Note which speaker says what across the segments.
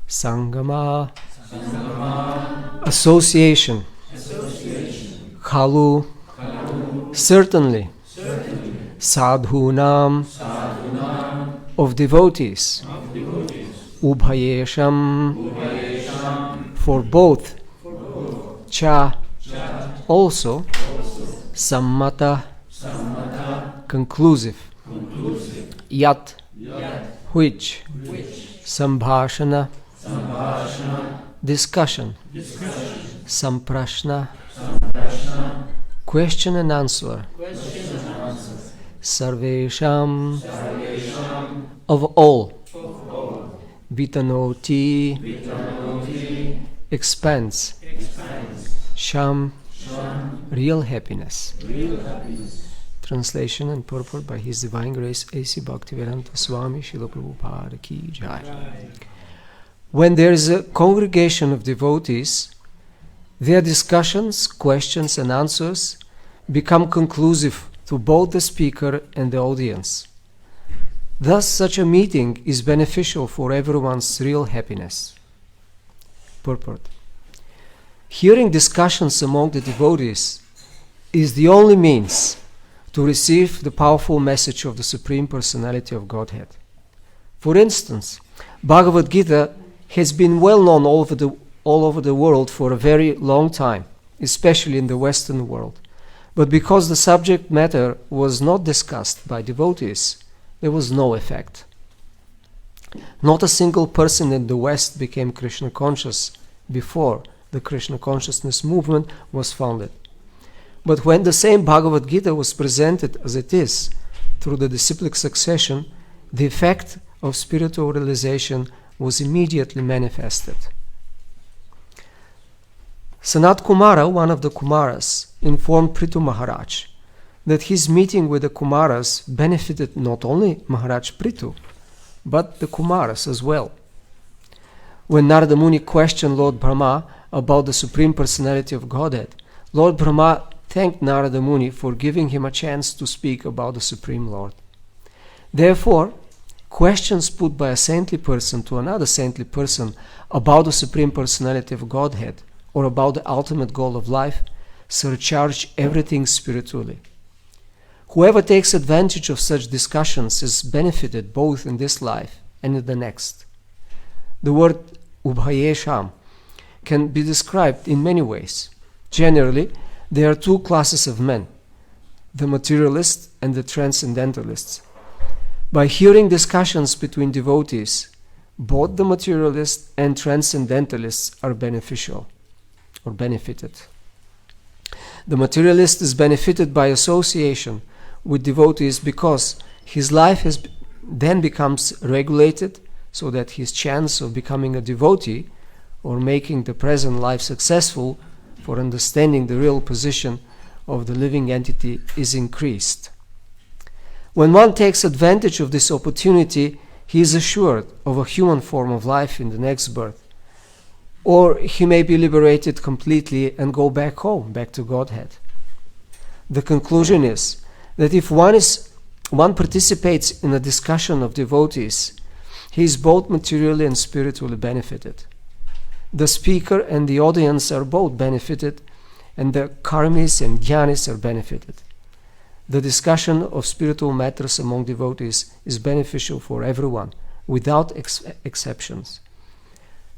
Speaker 1: Sangama, association, Khalu, certainly, Sadhunam, of devotees, Ubhayesham, for both, Cha, also, Sammata, conclusive, Yat, which, Sambhashana, discussion, Samprashna, question and answer, Sarvesham, of all, Vitanoti, expands, Sham, real happiness. Translation and purport by His Divine Grace A.C. Bhaktivedanta Swami Srila Prabhupada Ki Jai. When there is a congregation of devotees, their discussions, questions and answers become conclusive to both the speaker and the audience. Thus, such a meeting is beneficial for everyone's real happiness. Purport. Hearing discussions among the devotees is the only means to receive the powerful message of the Supreme Personality of Godhead. For instance, Bhagavad Gita has been well known all over the world for a very long time, especially in the Western world. But because the subject matter was not discussed by devotees, there was no effect. Not a single person in the West became Krishna conscious before the Krishna consciousness movement was founded. But when the same Bhagavad Gita was presented as it is through the disciplic succession, the effect of spiritual realization was immediately manifested. Sanat Kumara, one of the Kumaras, informed Prithu Maharaj that his meeting with the Kumaras benefited not only Maharaj Prithu, but the Kumaras as well. When Narada Muni questioned Lord Brahma about the Supreme Personality of Godhead, Lord Brahma thanked Narada Muni for giving him a chance to speak about the Supreme Lord. Therefore, questions put by a saintly person to another saintly person about the Supreme Personality of Godhead or about the ultimate goal of life surcharge everything spiritually. Whoever takes advantage of such discussions is benefited both in this life and in the next. The word Ubhayesham can be described in many ways. Generally, there are two classes of men, the materialists and the transcendentalists. By hearing discussions between devotees, both the materialists and transcendentalists are beneficial or benefited. The materialist is benefited by association with devotees because his life then becomes regulated so that his chance of becoming a devotee or making the present life successful for understanding the real position of the living entity is increased. When one takes advantage of this opportunity, he is assured of a human form of life in the next birth, or he may be liberated completely and go back home, back to Godhead. The conclusion is that if one participates in a discussion of devotees, he is both materially and spiritually benefited. The speaker and the audience are both benefited, and the karmis and jnanis are benefited. The discussion of spiritual matters among devotees is beneficial for everyone, without exceptions.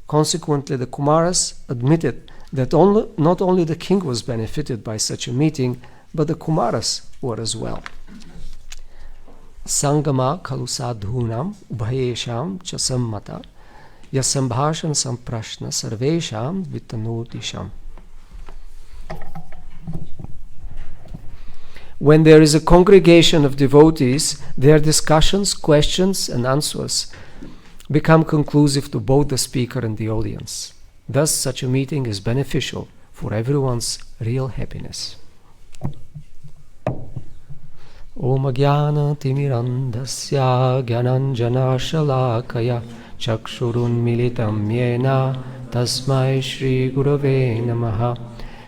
Speaker 1: Consequently, the Kumaras admitted that not only the king was benefited by such a meeting, but the Kumaras were as well. Sangama khalu sadhunam ubhayesham cha sammata yasambhashan samprashna sarvesham vitanotisham. When there is a congregation of devotees, their discussions, questions and answers become conclusive to both the speaker and the audience. Thus, such a meeting is beneficial for everyone's real happiness. Om Jnana Timirandasya Gyananjana Shalakaya Chakshurun Militam Yena Tasmai Shri Gurave Namaha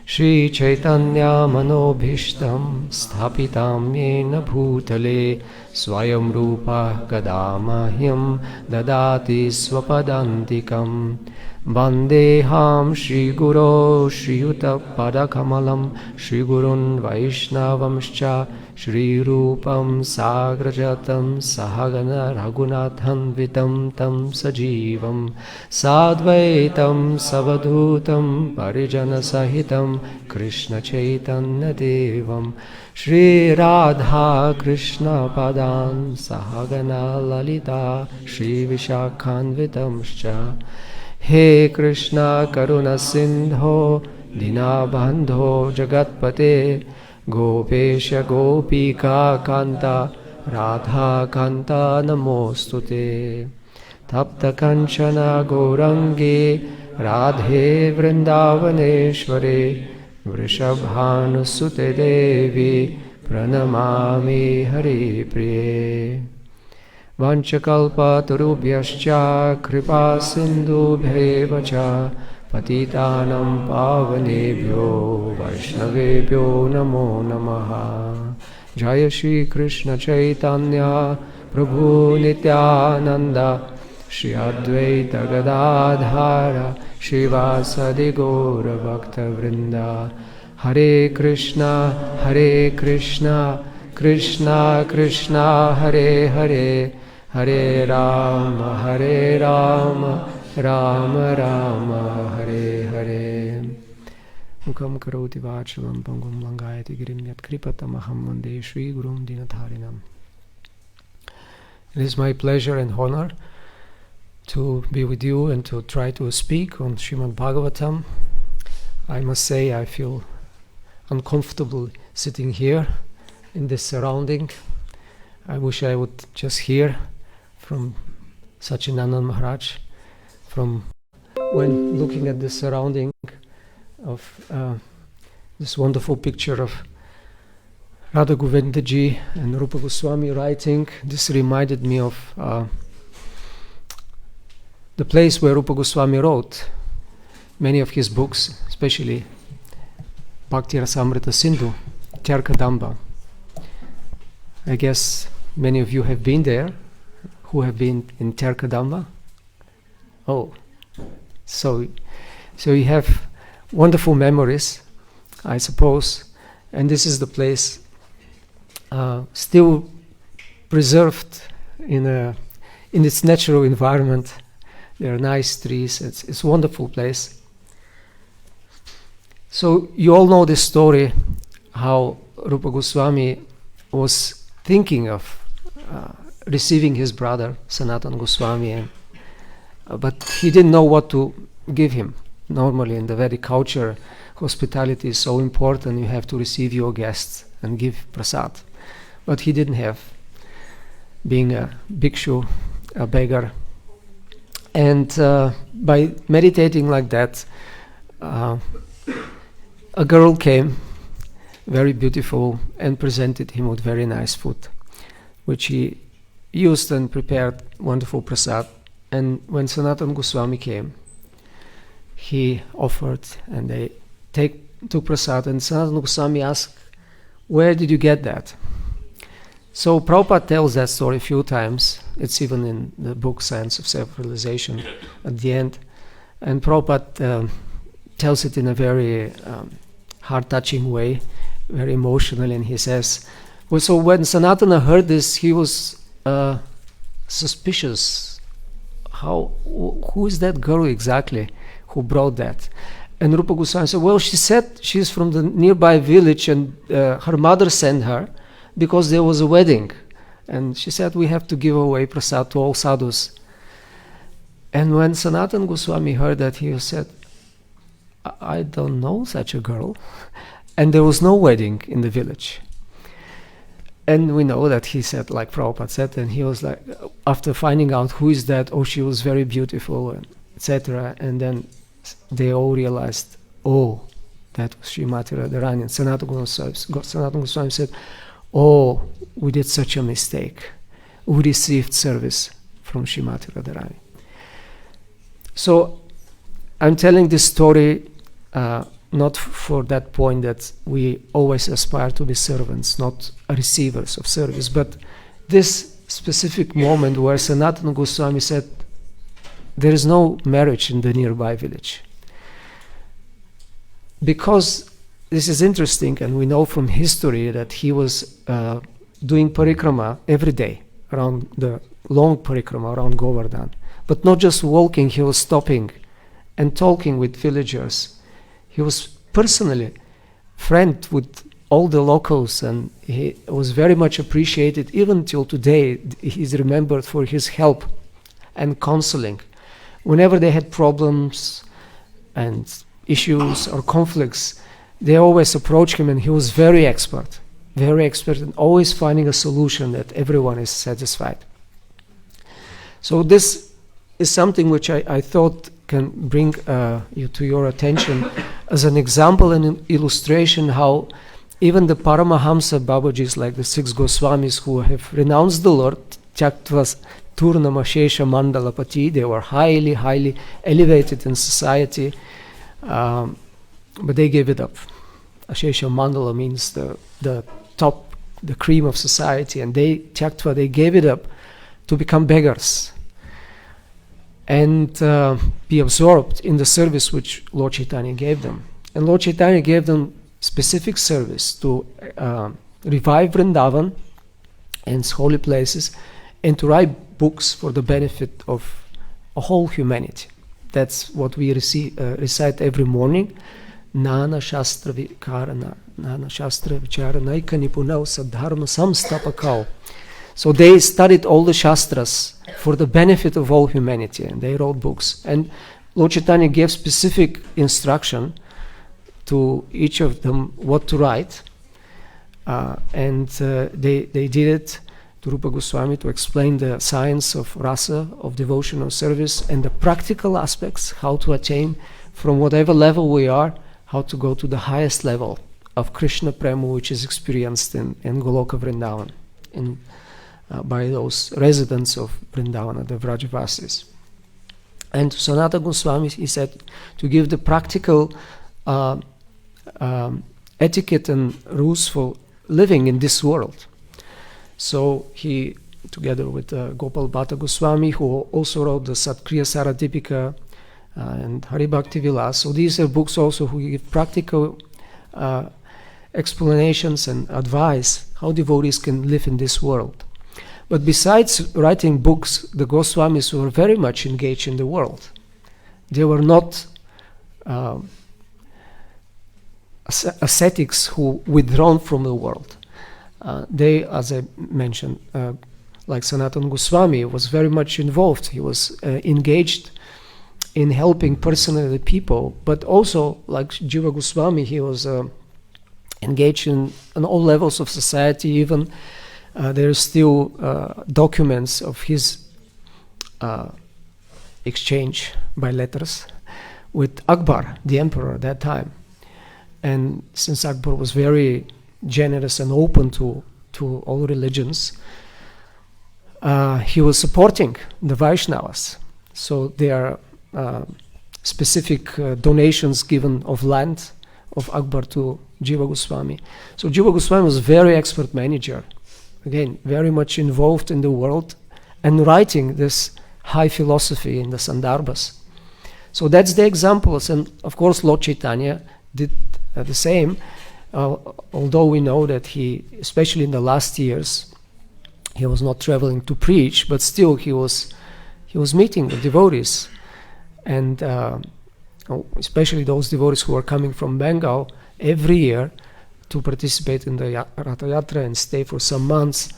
Speaker 1: Shri Chaitanya Manobhishtam Sthapitam Yena Bhutale Swayam Rupa Kadamahyam Dadati Swapadantikam Vandeham Shri Guru Shri Yuta Padakamalam Shri Gurun Vaishnavamscha Shri Rupam Sagrajatam Sahagana Raghunathan Vitam Tam Sajivam Sadvaitam Savadhutam Parijana Sahitam Krishna Chaitanya Devam Shri Radha Krishna Padan Sahagana Lalita Shri Vishakhanvitamscha He Krishna Karuna Sindho Dinabandho Jagatpate Gopesha Gopika Kanta Radha Kanta Namostute Tapta Kanchana Gourangi Radhe Vrindavaneshware Vrishabhanusute Devi Pranamami Hari Priye Vanchakalpa Tarubhyascha Kripa Sindhubhyeva cha Patitanam Pavanebhyo Vaishnavebhyo Namo Namaha Jaya Shri Krishna Chaitanya Prabhu Nityananda Shri Advaita Gadadhara Shivasadi Gaura Bhakta Vrinda Hare Krishna Krishna Krishna Hare Hare Hare Rama Rama Rama Hare Hare Mukam karoti vachalam pangum langayati girim yat kripatamaham vande Shri Gurum Dinatharinam. It is my pleasure and honor to be with you and to try to speak on Srimad Bhagavatam. I must say I feel uncomfortable sitting here in this surrounding. I wish I would just hear from Sachinandan Maharaj, from when looking at the surrounding of this wonderful picture of Radha Govindaji and Rupa Goswami writing. This reminded me of the place where Rupa Goswami wrote many of his books, especially Bhakti Rasamrita Sindhu, Tyarkadamba. I guess many of you have been there, who have been in Tyarkadamba. Oh, so you have wonderful memories, I suppose, and this is the place still preserved in its natural environment. There are nice trees. It's a wonderful place. So you all know this story, how Rupa Goswami was thinking of receiving his brother Sanatana Goswami, but he didn't know what to give him. Normally in the Vedic culture, hospitality is so important. You have to receive your guests and give prasad. But he didn't have, being a bhikshu, a beggar. And by meditating like that, a girl came, very beautiful, and presented him with very nice food, which he used and prepared wonderful prasad. And when Sanatana Goswami came, he offered, and they took prasad, and Sanatana Goswami asked, "Where did you get that?" So Prabhupada tells that story a few times. It's even in the book Science of Self-Realization at the end. And Prabhupada tells it in a very heart-touching way, very emotional, and he says, well, so when Sanatana heard this, he was suspicious. Who is that girl exactly who brought that? And Rupa Goswami said, well, she said she's from the nearby village, and her mother sent her because there was a wedding. And she said, we have to give away prasad to all sadhus. And when Sanatana Goswami heard that, he said, I don't know such a girl. And there was no wedding in the village. And we know that he said, like Prabhupada said, and he was like, after finding out who is that, oh, she was very beautiful, etc. And then they all realized, oh, that was Srimati Radharani. And Sanatana Goswami said, oh, we did such a mistake. We received service from Srimati Radharani. So I'm telling this story not for that point that we always aspire to be servants, not receivers of service, but this specific moment where Sanatana Goswami said, there is no marriage in the nearby village. Because this is interesting, and we know from history that he was doing parikrama every day, around the long parikrama around Govardhan. But not just walking, he was stopping and talking with villagers. He was personally friend with all the locals, and he was very much appreciated. Even till today, he's remembered for his help and counseling. Whenever they had problems and issues or conflicts, they always approached him, and he was very expert in always finding a solution that everyone is satisfied. So this is something which I thought can bring you to your attention as an example and an illustration how even the Paramahamsa Babajis, like the 6 Goswamis who have renounced the Lord, Tyaktva Turnama Shesha Mandalapati, they were highly, highly elevated in society, but they gave it up. Ashesha Mandala means the top, the cream of society, and they gave it up to become beggars and be absorbed in the service which Lord Chaitanya gave them. And Lord Chaitanya gave them specific service to revive Vrindavan and its holy places, and to write books for the benefit of a whole humanity. That's what we recite every morning. Nana Shastra Vikarana, Nana Shastra Vicharanaika Nipunau Sadharma Samstapakau. So they studied all the Shastras for the benefit of all humanity, and they wrote books. And Lord Chaitanya gave specific instruction to each of them what to write, and they did it to Rupa Goswami to explain the science of rasa, of devotional service, and the practical aspects, how to attain from whatever level we are, how to go to the highest level of Krishna Prema, which is experienced in Goloka Vrindavan, by those residents of Vrindavana, the Vrajavasis. And to Sanatana Goswami, he said to give the practical etiquette and rules for living in this world. So he, together with Gopal Bhatta Goswami, who also wrote the Satkriya Saradipika and Hari Bhakti Vilas, so these are books also who give practical explanations and advice how devotees can live in this world. But besides writing books, the Goswamis were very much engaged in the world. They were not ascetics who withdrawn from the world. They, as I mentioned, like Sanatana Goswami, was very much involved. He was engaged in helping personally the people, but also, like Jiva Goswami, he was engaged in all levels of society. Even there are still documents of his exchange by letters with Akbar, the emperor at that time. And since Akbar was very generous and open to all religions, he was supporting the Vaishnavas. So there are specific donations given of land of Akbar to Jiva Goswami. So Jiva Goswami was a very expert manager, again, very much involved in the world and writing this high philosophy in the Sandarbhas. So that's the examples, and of course Lord Chaitanya did the same, although we know that he, especially in the last years, he was not traveling to preach, but still he was meeting the devotees, and especially those devotees who are coming from Bengal every year to participate in the Ratha Yatra and stay for some months.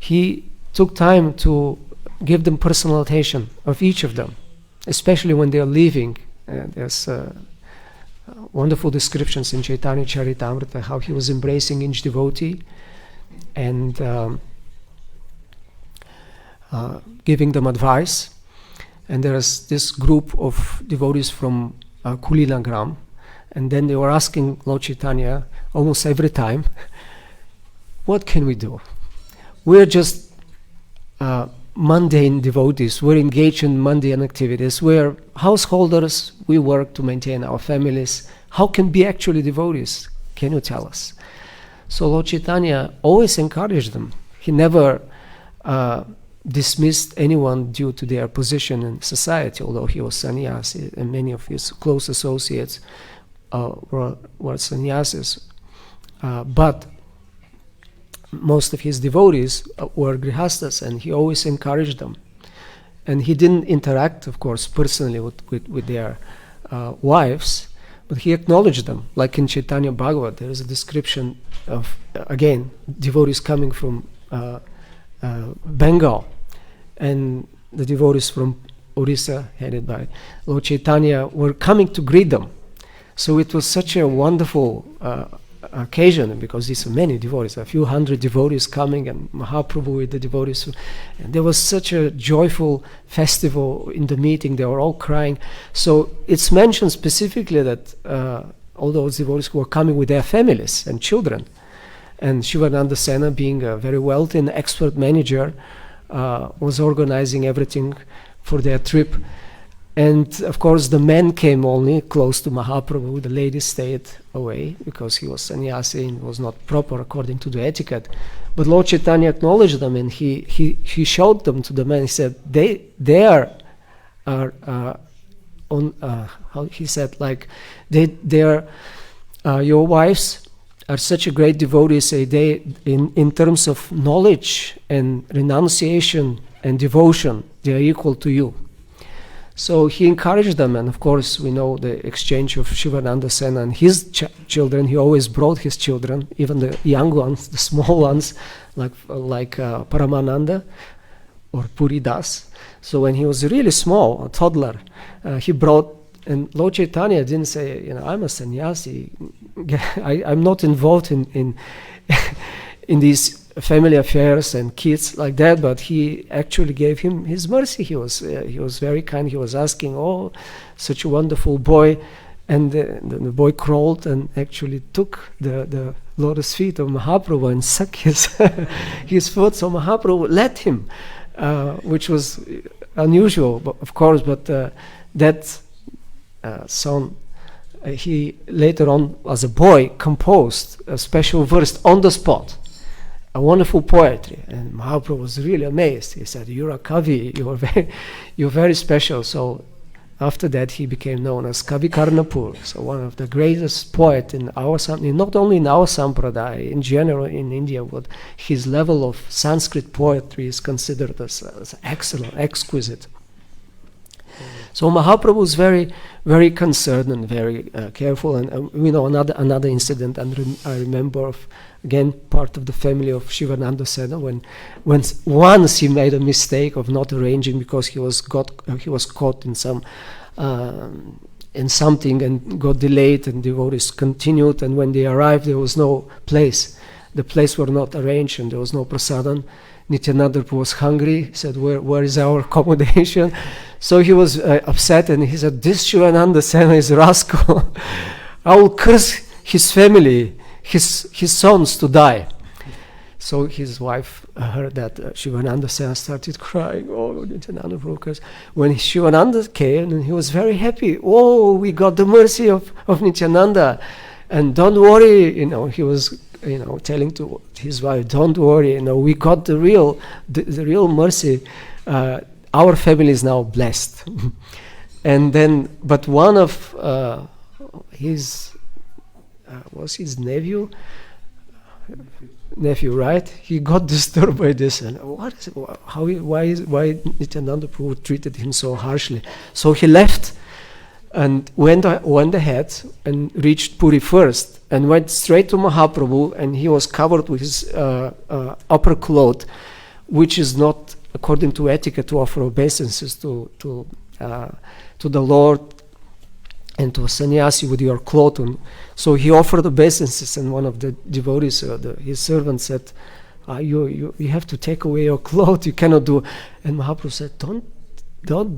Speaker 1: He took time to give them personal attention of each of them, especially when they are leaving. There's wonderful descriptions in Chaitanya Charitamrita how he was embracing each devotee and giving them advice. And there is this group of devotees from Kulinagram, and then they were asking Lord Chaitanya almost every time, what can we do? We're just mundane devotees. We're engaged in mundane activities. We're householders. We work to maintain our families. How can be actually devotees? Can you tell us? So Lord Chaitanya always encouraged them. he never dismissed anyone due to their position in society, although he was sannyasi, and many of his close associates were sannyasis. But most of his devotees were grihastas, and he always encouraged them. And he didn't interact, of course, personally with their wives, but he acknowledged them. Like in Chaitanya Bhagavat, there is a description of, again, devotees coming from Bengal, and the devotees from Orissa, headed by Lord Chaitanya, were coming to greet them. So it was such a wonderful occasion, because these are many devotees, a few hundred devotees coming, and Mahaprabhu with the devotees, and there was such a joyful festival in the meeting. They were all crying. So it's mentioned specifically that all those devotees were coming with their families and children, and Shivananda Sena, being a very wealthy and expert manager, was organizing everything for their trip. And of course the men came only close to Mahaprabhu. The ladies stayed away because he was sannyasi and was not proper according to the etiquette. But Lord Chaitanya acknowledged them, and he showed them to the men. He said, they are on, how he said, like, they are, your wives are such a great devotee, say they, in terms of knowledge and renunciation and devotion, they are equal to you. So he encouraged them, and of course we know the exchange of Shivananda Sena and his children. He always brought his children, even the young ones, the small ones, like Paramananda or Puri Das. So when he was really small, a toddler, he brought, and Lord Chaitanya didn't say, I'm a sannyasi, I'm not involved in in these family affairs and kids like that, but he actually gave him his mercy. He was very kind. He was asking, oh, such a wonderful boy, and the boy crawled and actually took the lotus feet of Mahaprabhu and sucked his foot. So Mahaprabhu let him, which was unusual, of course, but that son, he later on, as a boy, composed a special verse on the spot, a wonderful poetry, and Mahaprabhu was really amazed. He said, "You're a kavi. You're very special." So after that, he became known as Kavi Karnapur. So one of the greatest poet in our not only in our sampradaya, in general in India, but his level of Sanskrit poetry is considered as excellent, exquisite. So Mahaprabhu was very, very concerned and very careful. And we know another incident, and I remember of, again, part of the family of Shivananda Sena, when once he made a mistake of not arranging because he was caught in something and got delayed, and devotees continued, and when they arrived there was no place. The place were not arranged and there was no prasadam. Nityananda was hungry. He said, where is our accommodation? So he was upset, and he said, this Shivananda Sena is a rascal. I will curse his family, his sons to die. So his wife heard that Shivananda Sena started crying. Oh, Nityananda Prabhu. When Shivananda came, and he was very happy. Oh, we got the mercy of Nityananda. And don't worry, he was telling to his wife, don't worry, we got the real mercy. Our family is now blessed. And then, but one of his was his nephew, right? He got disturbed by this, and what is it? Why Nityananda Prabhu treated him so harshly? So he left and went ahead and reached Puri first, and went straight to Mahaprabhu, and he was covered with his upper cloth, which is not according to etiquette to offer obeisances to the Lord and to a sannyasi with your cloth on. So he offered obeisances, and one of the devotees, his servant, said, you have to take away your cloth, you cannot do. And Mahaprabhu said, don't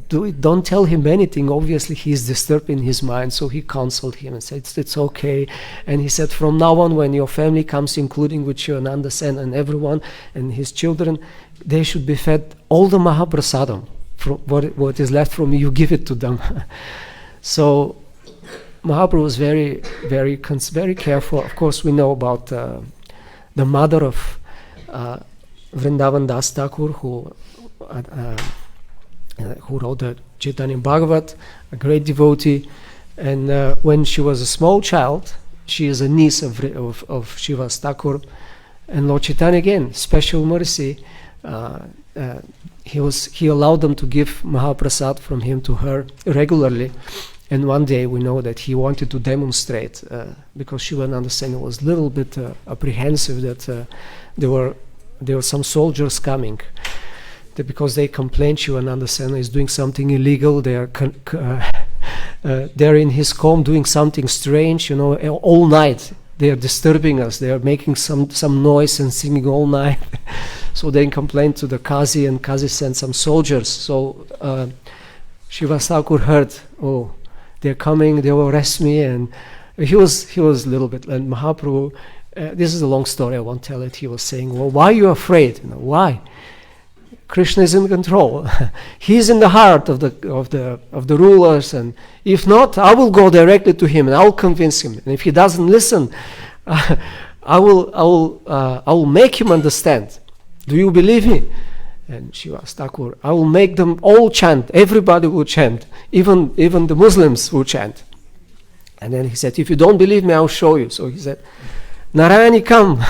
Speaker 1: do it, don't tell him anything. Obviously he is disturbed in his mind. So he counseled him and said, it's okay. And he said, from now on, when your family comes, including with Shivananda Sen and everyone and his children, they should be fed all the Mahaprasadam. From what is left from you, give it to them. So Mahaprabhu was very, very, very careful. Of course, we know about the mother of Vrindavan Das Thakur, who wrote the Chaitanya Bhagavat, a great devotee. And when she was a small child, she is a niece of Srivas Thakur. And Lord Chaitanya, again, special mercy, he allowed them to give Mahaprasad from him to her regularly. And one day we know that he wanted to demonstrate, because Shiva Nandasena was a little bit apprehensive that there were some soldiers coming. That because they complained Shiva Nandasena is doing something illegal, they are they're in his home doing something strange, all night. They are disturbing us. They are making some noise and singing all night. So they complained to the Qazi, and Qazi sent some soldiers. So Shiva Thakur heard, oh, they're coming, they will arrest me, and he was a little bit. And Mahaprabhu, this is a long story, I won't tell it. He was saying, well, why are you afraid? Why? Krishna is in control. He's in the heart of the rulers, and if not, I will go directly to him and I will convince him. And if he doesn't listen, I will make him understand. Do you believe me? And Shiva Thakur, I will make them all chant. Everybody will chant. Even the Muslims will chant. And then he said, if you don't believe me, I'll show you. So he said, Narayani, come,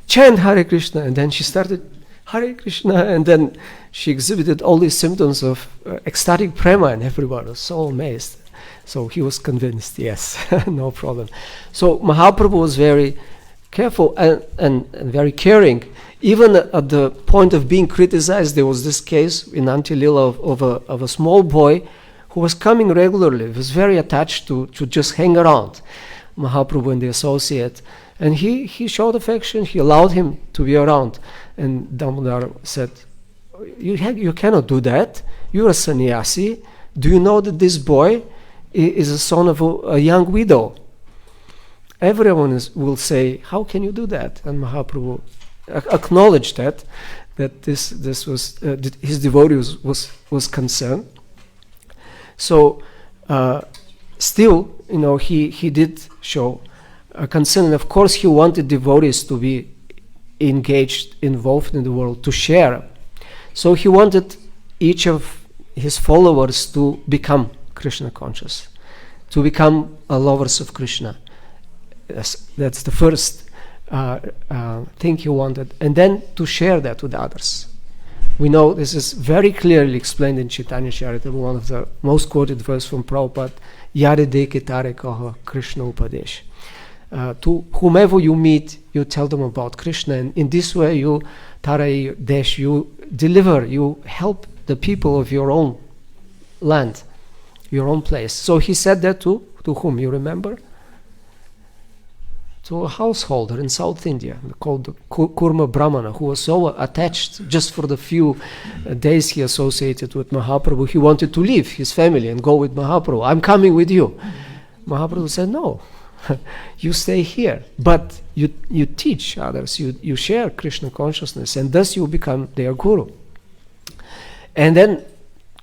Speaker 1: chant Hare Krishna. And then she started Hare Krishna, and then she exhibited all these symptoms of ecstatic prema, and everybody was so amazed. So he was convinced, yes, no problem. So Mahaprabhu was very careful and very caring. Even at the point of being criticized, there was this case in Antilila of a small boy who was coming regularly. He was very attached to just hang around Mahaprabhu and the associate. And he showed affection, he allowed him to be around. And Damodar said, you cannot do that. You're a sannyasi. Do you know that this boy is a son of a young widow? Everyone will say, how can you do that? And Mahaprabhu acknowledged that this was his devotee was concerned. So still, he did show a concern. And of course, he wanted devotees to be involved in the world, to share. So he wanted each of his followers to become Krishna conscious, to become lovers of Krishna. That's the first thing he wanted. And then to share that with others. We know this is very clearly explained in Chaitanya Charitamrita, one of the most quoted verse from Prabhupada, Yare deke tare kaha Krishna upadesh. To whomever you meet, you tell them about Krishna, and in this way you deliver, you help the people of your own land, your own place. So he said that to whom, you remember? To a householder in South India called the Kurma Brahmana, who was so attached just for the few days he associated with Mahaprabhu. He wanted to leave his family and go with Mahaprabhu. I'm coming with you. Mahaprabhu said, no. You stay here, but you teach others, you share Krishna consciousness, and thus you become their guru. And then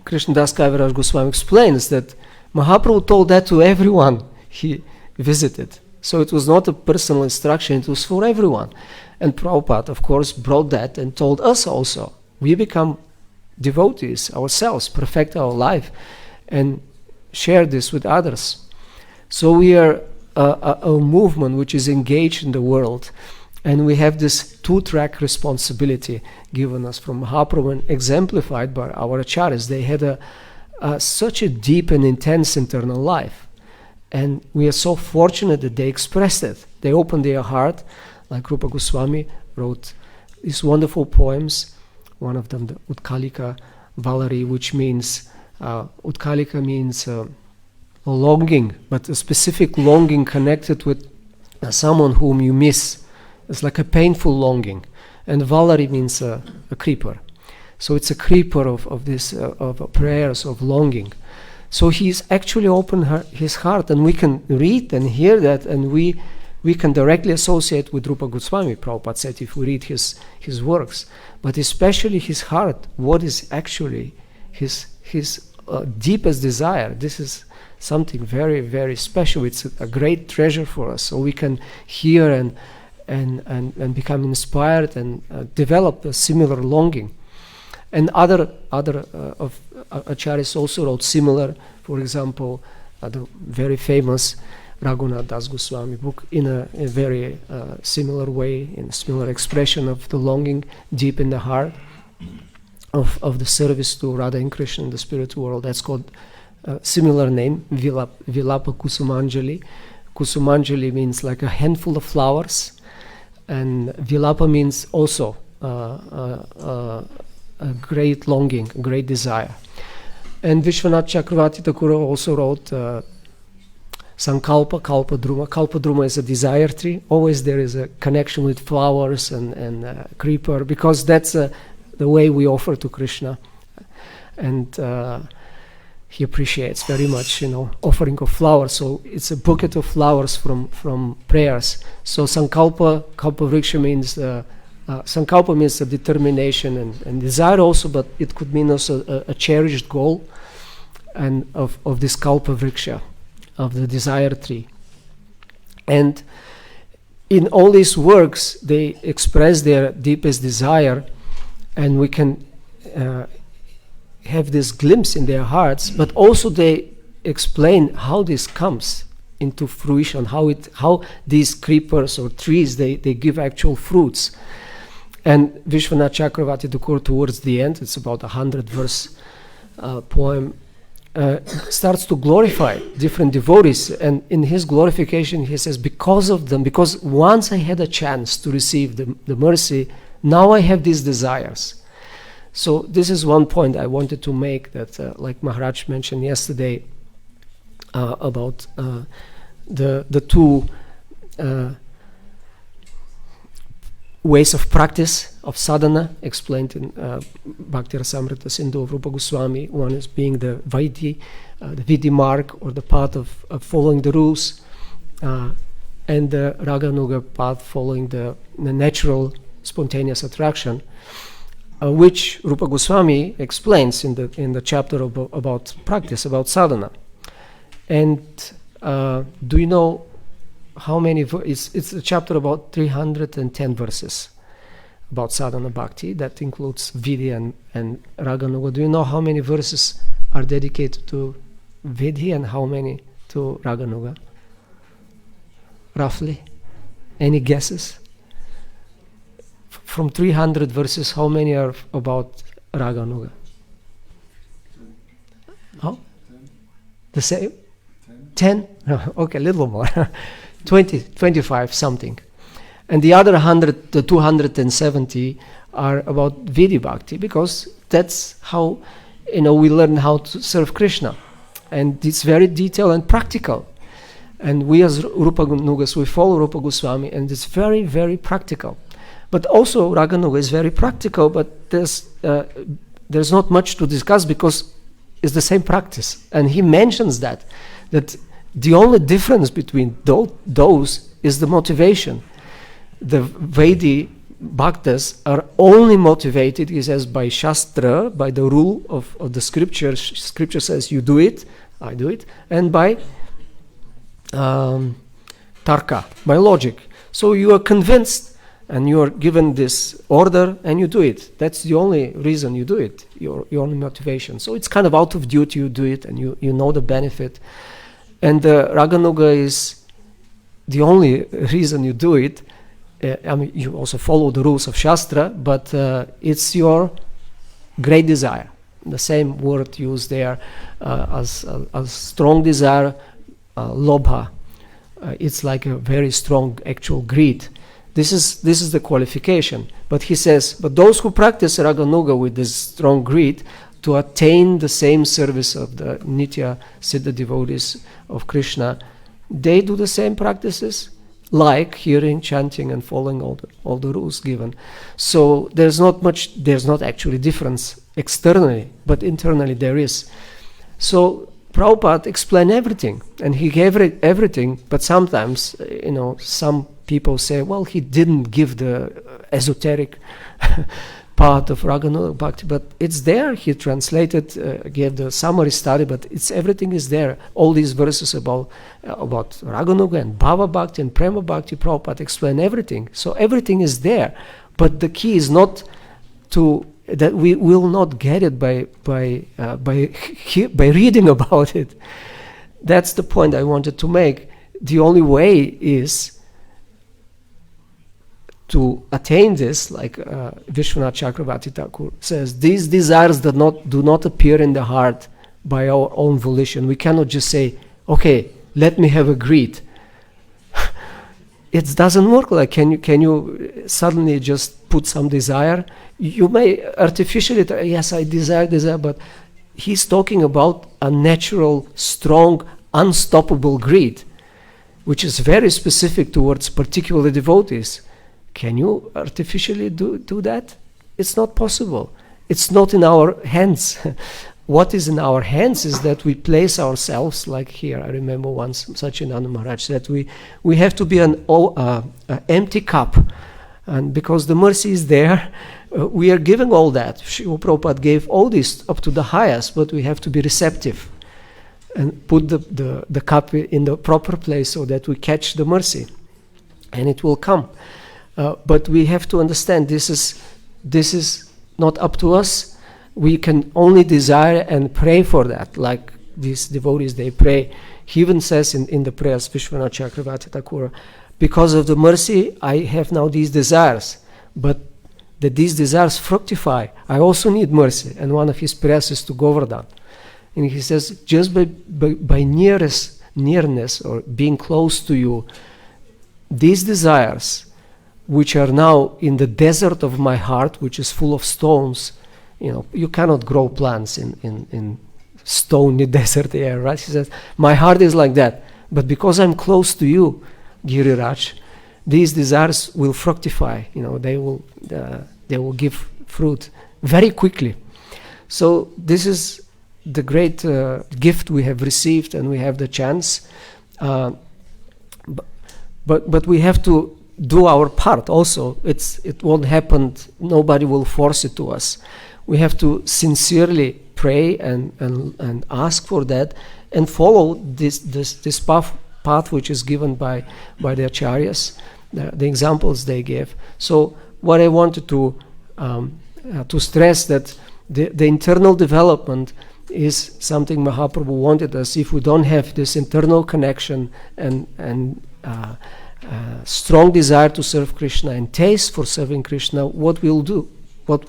Speaker 1: Krishnadas Kaviraj Goswami explains that Mahaprabhu told that to everyone he visited. So it was not a personal instruction, it was for everyone. And Prabhupada, of course, brought that and told us also. We become devotees ourselves, perfect our life, and share this with others. So we are a movement which is engaged in the world, and we have this two-track responsibility given us from Mahaprabhu and exemplified by our acharyas. They had such a deep and intense internal life, and we are so fortunate that they expressed it. They opened their heart, like Rupa Goswami wrote these wonderful poems, one of them the Utkalika Valari, which means Utkalika means a longing, but a specific longing connected with someone whom you miss. It's like a painful longing. And Valari means a creeper. So it's a creeper of prayers, of longing. So he's actually opened his heart, and we can read and hear that, and we can directly associate with Rupa Goswami. Prabhupada said if we read his works, but especially his heart, what is actually his deepest desire. This is something very, very special. It's a great treasure for us. So we can hear and become inspired and develop a similar longing. And other of acharyas also wrote similar. For example, the very famous Raghunath Das Goswami book in a very similar way, in a similar expression of the longing deep in the heart of the service to Radha and Krishna in the spiritual world. That's called similar name, Vilapa Kusumanjali. Kusumanjali means like a handful of flowers, and Vilapa means also a great longing, a great desire. And Vishwanath Chakravarti Thakur also wrote Sankalpa, Kalpadruma. Kalpadruma is a desire tree. Always there is a connection with flowers and creeper, because that's the way we offer to Krishna. And he appreciates very much, offering of flowers. So it's a bouquet of flowers from prayers. So Sankalpa, Kalpavriksha means Sankalpa means a determination and desire also, but it could mean also a cherished goal and of this Kalpavriksha, of the desire tree. And in all these works, they express their deepest desire, and we can have this glimpse in their hearts, but also they explain how this comes into fruition, how these creepers or trees, they give actual fruits. And Vishwanath Chakravarti Thakur, towards the end, it's about 100-verse poem, starts to glorify different devotees. And in his glorification, he says, because of them, because once I had a chance to receive the mercy, now I have these desires. So this is one point I wanted to make, that like Maharaj mentioned yesterday about the two ways of practice of sadhana explained in Bhakti Rasamrita Sindhu of Rupa Goswami. One is being the Vidhi mark, or the path of following the rules, and the Raganuga path, following the natural spontaneous attraction, which Rupa Goswami explains in the chapter about practice, about sadhana. And do you know how many? It's a chapter about 310 verses about sadhana bhakti. That includes Vidhi and Raganuga. Do you know how many verses are dedicated to Vidhi and how many to Raganuga? Roughly? Any guesses? From 300 verses, how many are about Raganuga? How? The same? 10? Okay, a little more. 20, 25, something. And the other 100, the 270 are about Vidhi Bhakti, because that's how, we learn how to serve Krishna. And it's very detailed and practical. And we as Rupa Nugas, we follow Rupa Goswami, and it's very, very practical. But also Raganuga is very practical, but there's not much to discuss, because it's the same practice. And he mentions that the only difference between those is the motivation. The Vedi Bhaktas are only motivated, he says, by Shastra, by the rule of the scripture. Scripture says, you do it, I do it, and by Tarka, by logic. So you are convinced, and you are given this order, and you do it. That's the only reason you do it, your only motivation. So it's kind of out of duty you do it, and you know the benefit. And the Raganuga is the only reason you do it. You also follow the rules of Shastra, but it's your great desire. The same word used there as strong desire, lobha. It's like a very strong actual greed. This is the qualification. But he says, but those who practice Raganuga with this strong greed, to attain the same service of the Nitya Siddha devotees of Krishna, they do the same practices, like hearing, chanting, and following all the rules given. So there's not actually difference externally, but internally there is. So Prabhupada explained everything, and he gave everything, but sometimes, some people say, well, he didn't give the esoteric part of Raganuga Bhakti, but it's there. He translated, gave the summary study, but everything is there. All these verses about Raganuga and Bhava Bhakti and Prema Bhakti, Prabhupada explain everything. So everything is there, but the key is not that we will not get it by reading about it. That's the point I wanted to make. The only way is to attain this, like Vishwanath Chakravarti Thakur says, these desires do not appear in the heart by our own volition. We cannot just say, okay, let me have a greed. It doesn't work like, can you suddenly just put some desire? You may artificially, yes, I desire, but he's talking about a natural, strong, unstoppable greed, which is very specific towards particular devotees. Can you artificially do that? It's not possible. It's not in our hands. What is in our hands is that we place ourselves, like here, I remember once Sachinanda Maharaj said, we have to be an empty cup. And because the mercy is there, we are giving all that. Srila Prabhupada gave all this up to the highest, but we have to be receptive and put the cup in the proper place so that we catch the mercy. And it will come. But we have to understand this is not up to us. We can only desire and pray for that, like these devotees, they pray. He even says in the prayers, Vishwanath Chakravarti Thakur, because of the mercy, I have now these desires, but that these desires fructify, I also need mercy. And one of his prayers is to Govardhan. And he says, just by nearness or being close to you, these desires, which are now in the desert of my heart, which is full of stones, you cannot grow plants in stony desert air, right? He says, my heart is like that, but because I'm close to you, Giriraj, these desires will fructify. They will give fruit very quickly. So this is the great gift we have received, and we have the chance. But we have to do our part also. It won't happen. Nobody will force it to us. We have to sincerely pray and ask for that, and follow this path which is given by the acharyas, the examples they gave. So what I wanted to stress, that the internal development is something Mahaprabhu wanted us. If we don't have this internal connection and strong desire to serve Krishna and taste for serving Krishna, what we'll do,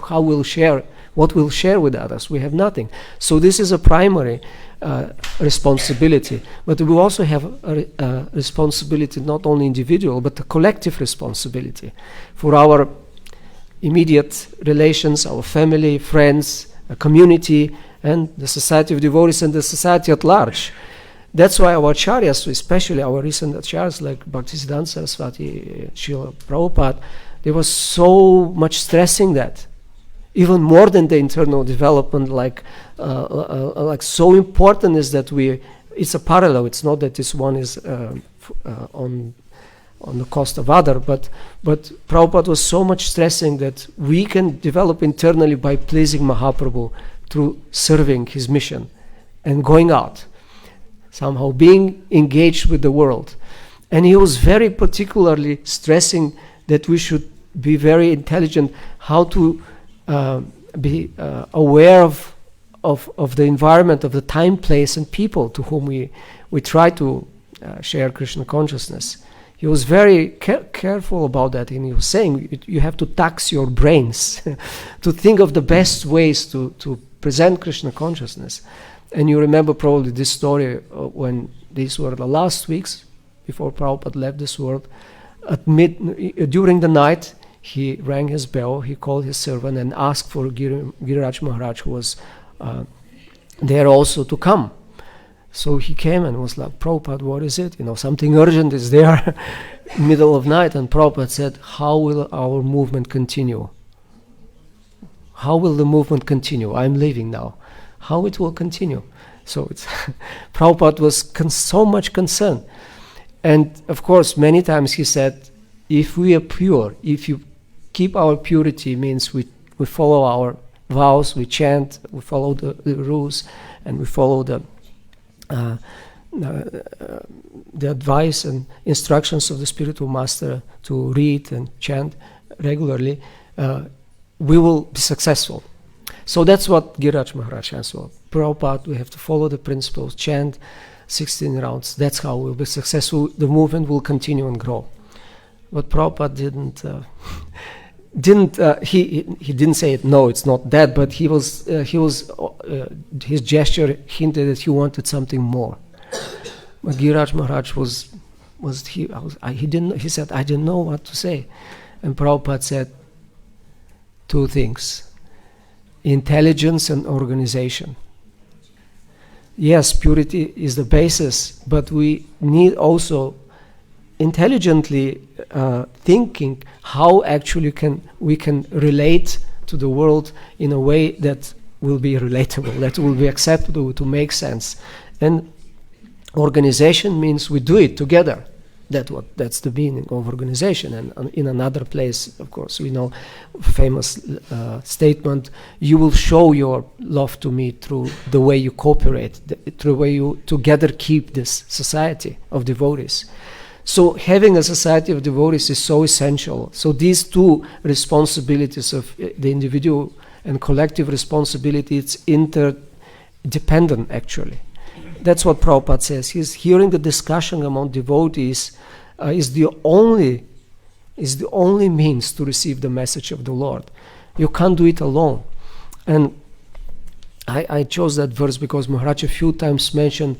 Speaker 1: how we'll share, what we'll share with others? We have nothing. So this is a primary responsibility, but we also have a responsibility, not only individual, but a collective responsibility for our immediate relations, our family, friends, a community, and the society of devotees and the society at large. That's why our acharyas, especially our recent acharyas like Bhaktisiddhanta Saraswati, Srila Prabhupada, they were so much stressing that, even more than the internal development, like so important is that it's a parallel. It's not that this one is on the cost of other, but Prabhupada was so much stressing that we can develop internally by pleasing Mahaprabhu through serving his mission and going out, somehow being engaged with the world. And he was very particularly stressing that we should be very intelligent, how to be aware of the environment, of the time, place, and people to whom we try to share Krishna consciousness. He was very careful about that, and he was saying you have to tax your brains to think of the best ways to present Krishna consciousness. And you remember probably this story when these were the last weeks before Prabhupada left this world. During the night, he rang his bell, he called his servant and asked for Giriraj Maharaj, who was there also, to come. So he came and was like, Prabhupada, what is it? Something urgent is there, middle of night. And Prabhupada said, how will our movement continue? How will the movement continue? I'm leaving now. How it will continue? So Prabhupada was so much concerned. And of course, many times he said, if we are pure, if you keep our purity, means we we follow our vows, we chant, we follow the rules, and we follow the advice and instructions of the spiritual master to read and chant regularly, we will be successful. So that's what Giriraj Maharaj has. Well, Prabhupada, we have to follow the principles, chant 16 rounds. That's how we'll be successful. The movement will continue and grow. But Prabhupada he didn't say it. No, it's not that. But his gesture hinted that he wanted something more. But Giriraj Maharaj he said, I didn't know what to say. And Prabhupada said two things: intelligence and organization. Yes, purity is the basis, but we need also intelligently thinking how actually we can relate to the world in a way that will be relatable, that will be acceptable, to make sense. And organization means we do it together. That's the meaning of organization. And in another place, of course, we know famous statement: you will show your love to me through the way you cooperate, through the way you together keep this society of devotees. So having a society of devotees is so essential. So these two responsibilities of the individual and collective responsibility, it's interdependent actually. That's what Prabhupada says. He's hearing the discussion among devotees is the only means to receive the message of the Lord. You can't do it alone. And I chose that verse because Maharaj a few times mentioned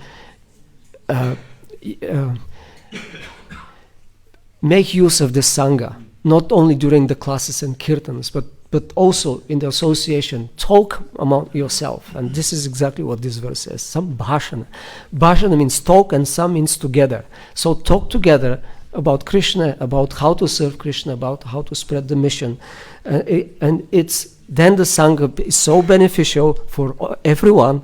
Speaker 1: make use of the Sangha, not only during the classes and kirtans, but also in the association. Talk among yourself. And this is exactly what this verse says. Some bhashana. Bhashana means talk, and some means together. So talk together about Krishna, about how to serve Krishna, about how to spread the mission. And it's then the Sangha is so beneficial for everyone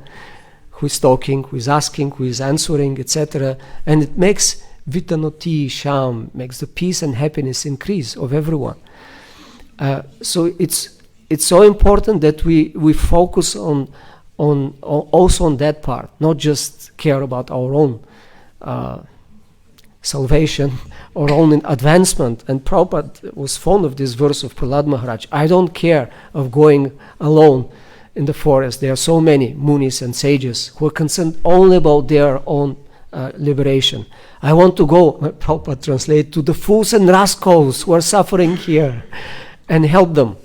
Speaker 1: who is talking, who is asking, who is answering, etc. And it makes vitanoti sham, makes the peace and happiness increase of everyone. So it's so important that we focus on also on that part, not just care about our own salvation or own advancement. And Prabhupada was fond of this verse of Prahlad Maharaj: I don't care of going alone in the forest. There are so many munis and sages who are concerned only about their own liberation. I want to go, Prabhupada translate, to the fools and rascals who are suffering here and help them.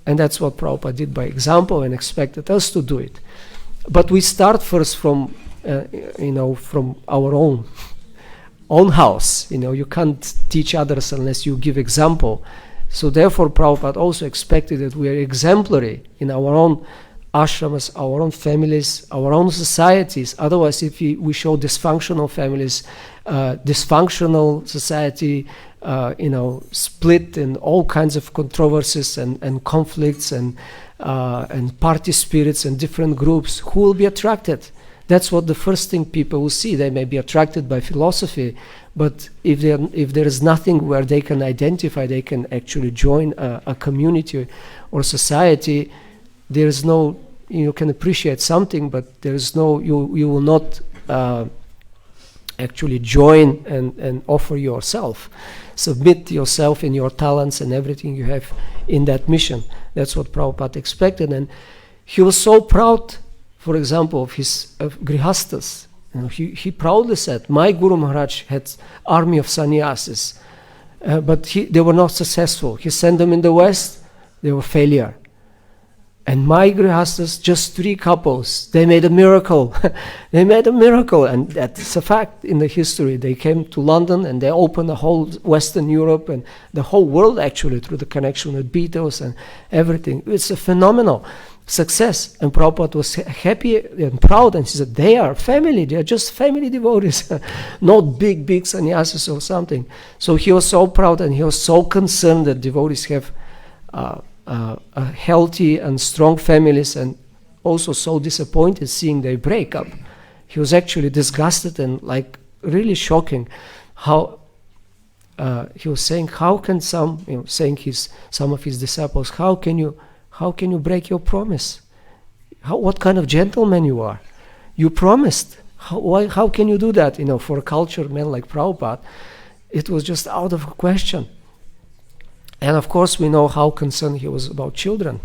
Speaker 1: And that's what Prabhupada did by example and expected us to do it. But we start first from from our own house. You can't teach others unless you give example. So therefore Prabhupada also expected that we are exemplary in our own ashramas, our own families, our own societies. Otherwise, if we show dysfunctional families, dysfunctional society, split in all kinds of controversies and conflicts and party spirits and different groups, who will be attracted? That's what the first thing people will see. They may be attracted by philosophy, but if there is nothing where they can identify, they can actually join a community or society, there is no, you can appreciate something, but there is no, you will not actually join and offer yourself. Submit yourself and your talents and everything you have in that mission. That's what Prabhupada expected. And he was so proud, for example, of his grihastas. He proudly said, my Guru Maharaj had army of sannyasis, but they were not successful. He sent them in the West, they were failure. And my grihastas, just 3 couples, they made a miracle. They made a miracle, and that's a fact in the history. They came to London and they opened the whole Western Europe and the whole world actually through the connection with Beatles and everything. It's a phenomenal success. And Prabhupada was happy and proud, and he said, they are family, they are just family devotees, not big sannyasis or something. So he was so proud and he was so concerned that devotees have healthy and strong families, and also so disappointed seeing they break up. He was actually disgusted and really shocking how he was saying, how can some of his disciples, how can you How can you break your promise? What kind of gentleman you are? You promised. How can you do that? For a cultured man like Prabhupada, it was just out of question. And of course, we know how concerned he was about children.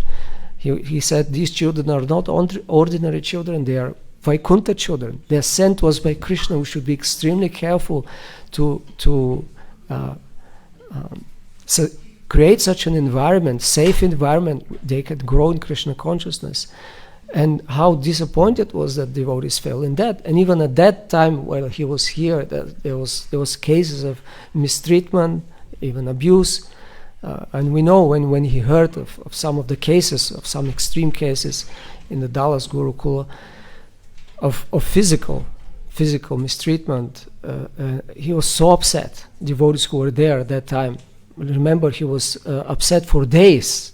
Speaker 1: He said these children are not ordinary children, they are Vaikuntha children. Their sent was by Krishna. We should be extremely careful to create such an environment, safe environment, they can grow in Krishna consciousness. And how disappointed was that devotees fell in that. And even at that time, while he was here, there was cases of mistreatment, even abuse. And we know when he heard of some of the cases, of some extreme cases in the Dallas Gurukula, of physical mistreatment, he was so upset. Devotees who were there at that time, remember, he was upset for days.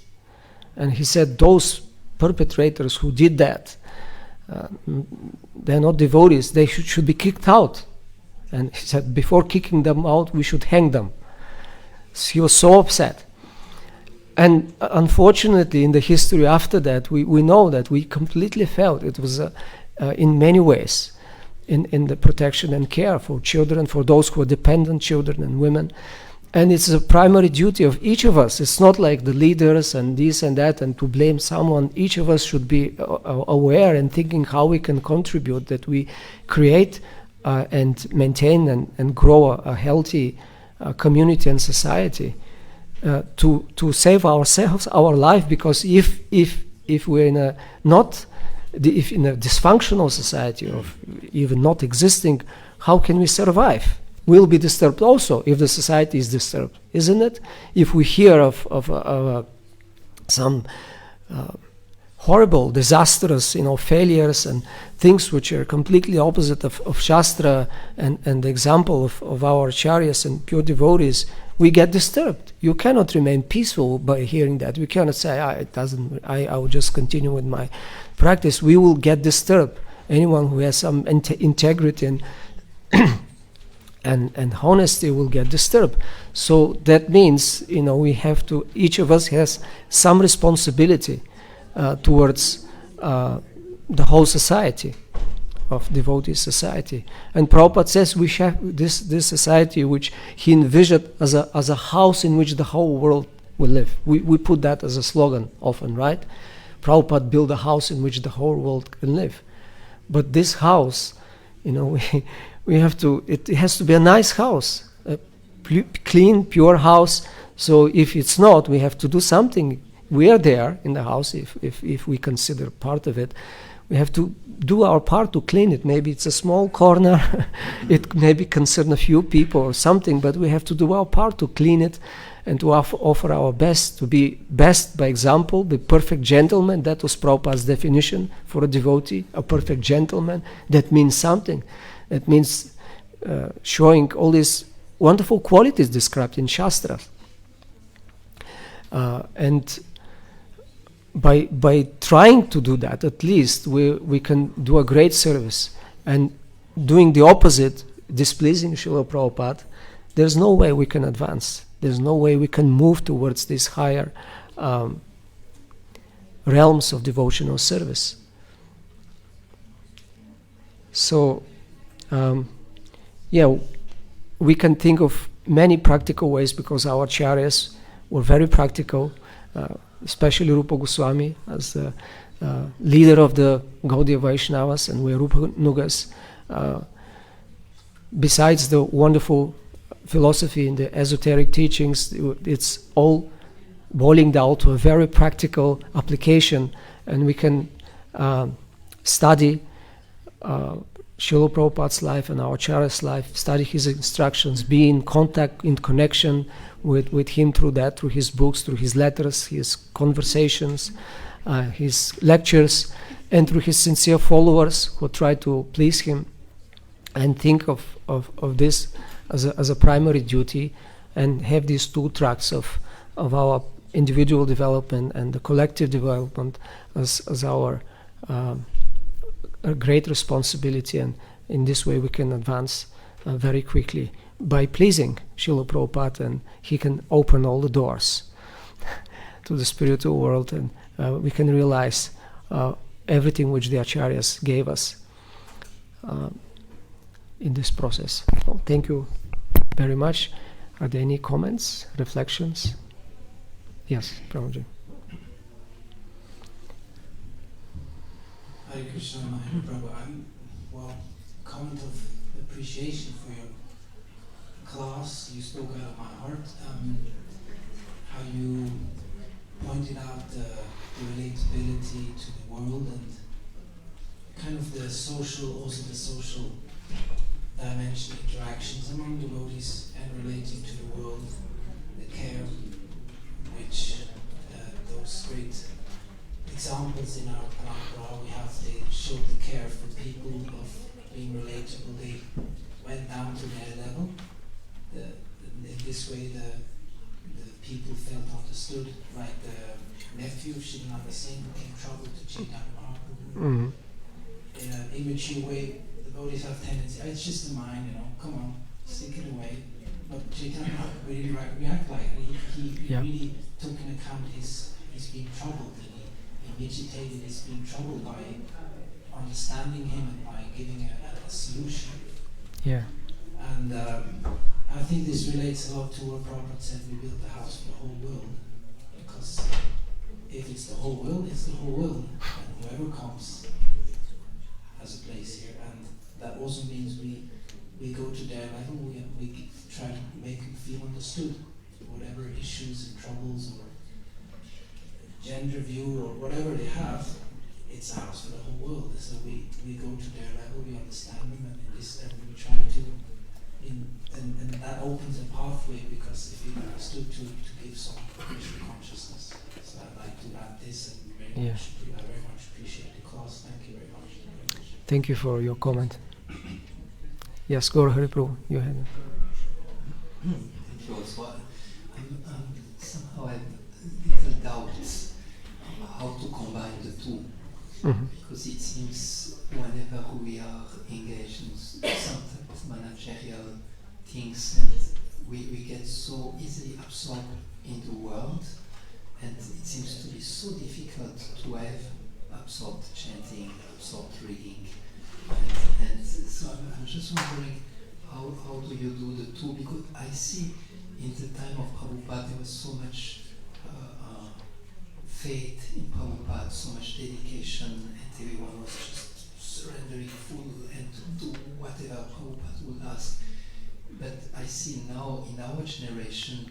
Speaker 1: And he said those perpetrators who did that, they're not devotees, they should be kicked out. And he said before kicking them out, we should hang them. So he was so upset. And unfortunately, in the history after that, we know that we completely failed. It was in many ways in the protection and care for children, for those who are dependent children and women. And it's a primary duty of each of us. It's not like the leaders and this and that and to blame someone. Each of us should be aware and thinking how we can contribute, that we create and maintain and grow a healthy community and society to save ourselves, our life. Because if we're in a dysfunctional society, or even not existing, how can we survive? We'll be disturbed also if the society is disturbed, isn't it? If we hear of some horrible, disastrous, failures and things which are completely opposite of Shastra and the example of our acharyas and pure devotees, we get disturbed. You cannot remain peaceful by hearing that. We cannot say, I will just continue with my practice. We will get disturbed. Anyone who has some integrity and honesty will get disturbed. So that means, we have to, each of us has some responsibility towards the whole society, of devotee society. And Prabhupada says we have this society which he envisioned as a house in which the whole world will live. We put that as a slogan often, right? Prabhupada built a house in which the whole world can live. But this house, we have to, it has to be a nice house, a clean, pure house. So if it's not, we have to do something. We are there in the house, if we consider part of it. We have to do our part to clean it. Maybe it's a small corner, it maybe concern a few people or something, but we have to do our part to clean it and to offer our best, to be best by example, be perfect gentleman. That was Prabhupada's definition for a devotee, a perfect gentleman. That means something. It means showing all these wonderful qualities described in Shastra. And by trying to do that, at least we can do a great service. And doing the opposite, displeasing Srila Prabhupada, there's no way we can advance. There's no way we can move towards these higher realms of devotional service. So, we can think of many practical ways, because our acharyas were very practical, especially Rupa Goswami as the leader of the Gaudiya Vaishnavas, and we are Rupa Nugas. Besides the wonderful philosophy in the esoteric teachings, it's all boiling down to a very practical application, and we can study Srila Prabhupada's life and our Acharya's life, study his instructions, be in contact, in connection with him through that, through his books, through his letters, his conversations, his lectures, and through his sincere followers who try to please him, and think of this as a primary duty, and have these two tracks of our individual development and the collective development as our a great responsibility. And in this way we can advance very quickly by pleasing Srila Prabhupada, and he can open all the doors. to the spiritual world, and we can realize everything which the acharyas gave us in this process. Well, thank you very much. Are there any comments, reflections? Yes, Prabhuji.
Speaker 2: Hare Krishna, Mahendra Prabhu. Comment of appreciation for your class. You spoke out of my heart. How you pointed out the relatability to the world and kind of the social dimension, interactions among devotees and relating to the world, the care which those great examples in our parampara we have. They showed the care for people of being relatable. They went down to their level. In this way the people felt understood, like the nephew Sridhar Singh in trouble to Chaitanya Mahaprabhu. In an immature way, the devotees have tendency, it's just the mind, come on, stick it away. But Chaitanya Mahaprabhu really react like he really took in account his being troubled, and he meditated his being troubled by understanding him and by giving a solution.
Speaker 1: Yeah.
Speaker 2: And I think this relates a lot to what Prabhupada said, we built the house for the whole world. Because if it's the whole world, it's the whole world. And whoever comes has a place here. And that also means we go to their level, we try to make them feel understood. Whatever issues and troubles or gender view or whatever they have, it's a house for the whole world. So we go to their level, we understand them, and we try to, and that opens a pathway, because if you understood to give some Krishna consciousness. So I'd like to add this, and I very much appreciate the class. Thank you very much.
Speaker 1: Thank you for your comment. Yes, Gaur Hari Prabhu, you had it.
Speaker 3: Thank you also. Somehow I have little doubts how to combine the two. Because it seems whenever we are engaged in some type of managerial things, and we get so easily absorbed in the world, and it seems to be so difficult to have absorbed chanting, absorbed reading, and so I'm just wondering how do you do the two? Because I see in the time of Prabhupada there was so much faith in Prabhupada, so much dedication, and everyone was just surrendering full and to do whatever Prabhupada would ask. But I see now in our generation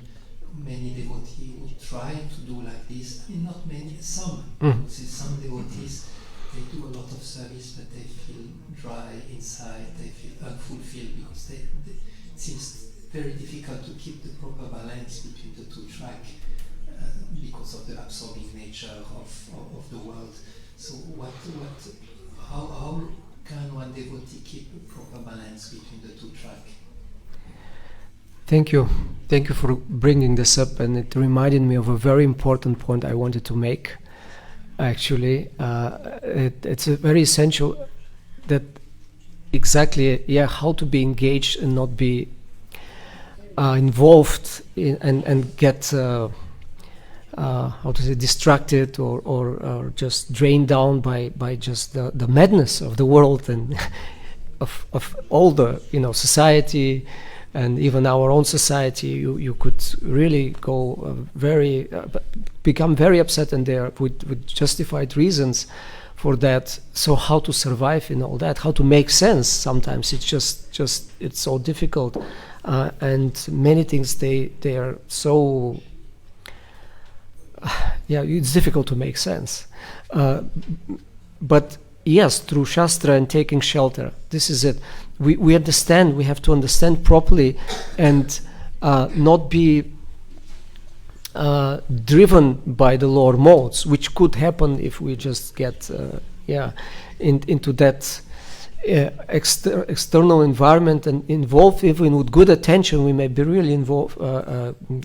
Speaker 3: many devotees who try to do like this. I mean, not many, some. See, some devotees, they do a lot of service, but they feel dry inside, they feel unfulfilled, because it seems very difficult to keep the proper balance between the two tracks. Because of the absorbing nature of the world. So how can one devotee keep a proper balance between the two tracks?
Speaker 1: Thank you for bringing this up, and it reminded me of a very important point I wanted to make. Actually, it's a very essential that exactly how to be engaged and not be involved in, and get distracted or just drained down by just the madness of the world and of all the society, and even our own society. You could really go become very upset, and there with justified reasons for that. So how to survive in all that? How to make sense? Sometimes it's just it's so difficult, and many things they are so. It's difficult to make sense. But yes, through Shastra and taking shelter, this is it. We understand, we have to understand properly, and not be driven by the lower modes, which could happen if we just get into that external environment and involved. Even with good attention, we may be really involved,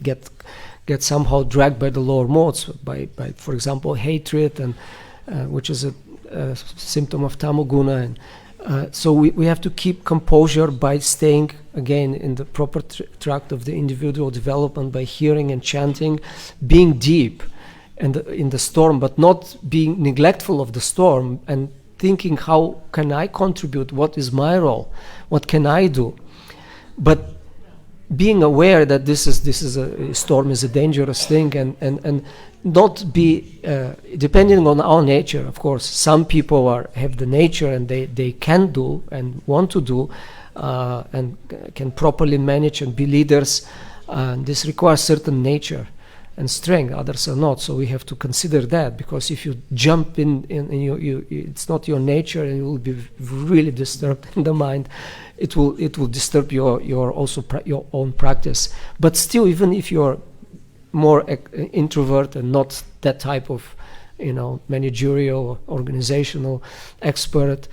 Speaker 1: get somehow dragged by the lower modes, by for example hatred, and which is a symptom of tamoguna. And so we have to keep composure by staying again in the proper track of the individual development, by hearing and chanting, being deep and in the storm, but not being neglectful of the storm and thinking, how can I contribute? What is my role? What can I do? But being aware that this is a storm is a dangerous thing, and not be depending on our nature. Of course, some people have the nature and they can do and want to do and can properly manage and be leaders. This requires certain nature and strength. Others are not, so we have to consider that, because if you jump in you it's not your nature, and you will be really disturbed in the mind. It will disturb your own practice. But still, even if you're more introvert and not that type of managerial, organizational expert,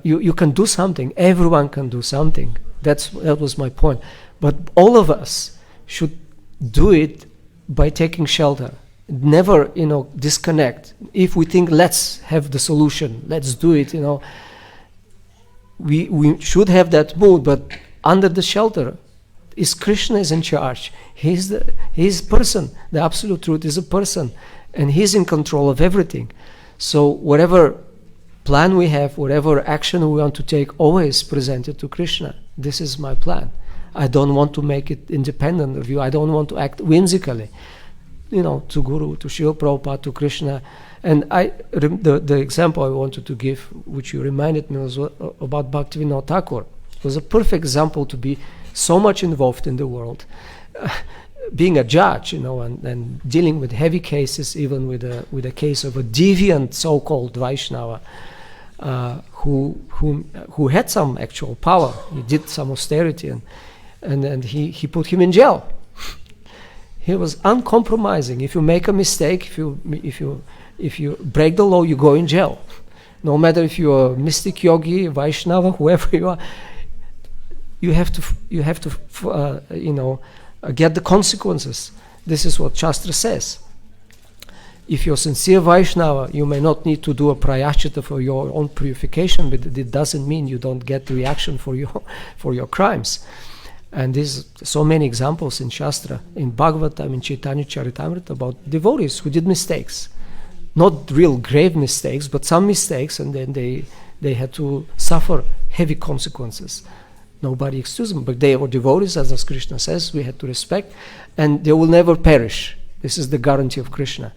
Speaker 1: you can do something. Everyone can do something. That was my point. But all of us should do it by taking shelter. Never disconnect. If we think, let's have the solution, let's do it, we should have that mood, but under the shelter is Krishna is in charge. He's person. The absolute truth is a person, and he's in control of everything. So whatever plan we have, whatever action we want to take, always present it to Krishna. This is my plan. I don't want to make it independent of you. I don't want to act whimsically, to Guru, to Srila Prabhupada, to Krishna. And the example I wanted to give, which you reminded me, was about Bhaktivinoda Thakur. It was a perfect example to be so much involved in the world, being a judge, and dealing with heavy cases, even with a case of a deviant so-called Vaishnava, who had some actual power. He did some austerity, and he put him in jail. He was uncompromising. If you make a mistake, if you break the law, you go in jail. No matter if you're a mystic yogi, Vaishnava, whoever you are, you have to get the consequences. This is what Shastra says. If you're sincere Vaishnava, you may not need to do a prayashchita for your own purification, but it doesn't mean you don't get the reaction for your crimes. And there's so many examples in Shastra, in Bhagavatam, in Chaitanya Charitamrita, about devotees who did mistakes. Not real grave mistakes, but some mistakes, and then they had to suffer heavy consequences. Nobody excused them, but they were devotees, as Krishna says, we had to respect, and they will never perish. This is the guarantee of Krishna.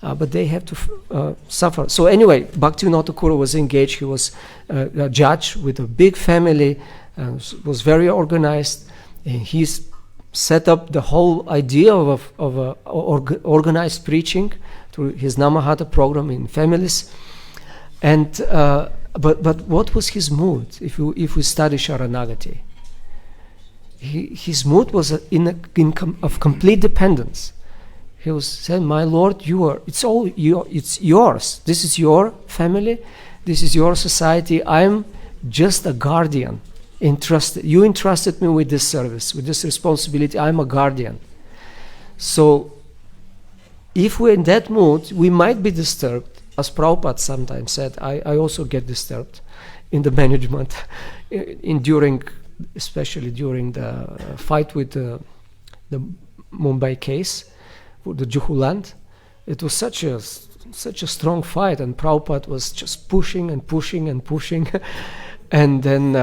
Speaker 1: But they have to suffer. So anyway, Bhaktivinoda Thakur was engaged. He was a judge with a big family, was very organized. And he's set up the whole idea of organized preaching through his Namahata program in families. And but what was his mood? If we study Sharanagati, his mood was of complete dependence. He was saying, "My Lord, it's yours. This is your family. This is your society. I'm just a guardian. You entrusted me with this service, with this responsibility. I'm a guardian. So if we're in that mood, we might be disturbed." As Prabhupada sometimes said, I also get disturbed in the management, especially during the fight with the Mumbai case, with the Juhuland. It was such a strong fight, and Prabhupada was just pushing and pushing and pushing. And then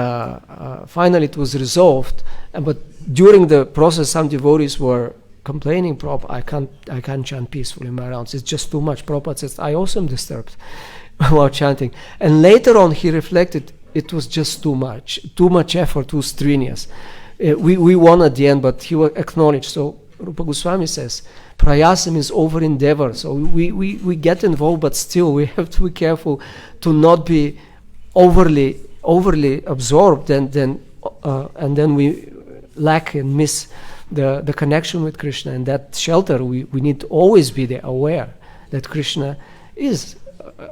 Speaker 1: finally it was resolved. But during the process, some devotees were complaining, Prabhupada, I can't chant peacefully in my rounds. It's just too much. Prabhupada says, I also am disturbed while chanting. And later on he reflected, it was just too much effort, too strenuous. We won at the end, but he acknowledged. So Rupa Goswami says, prayasa means over endeavor. So we get involved, but still we have to be careful to not be overly absorbed, and then we lack and miss the connection with Krishna. And that shelter, we need to always be there, aware that Krishna is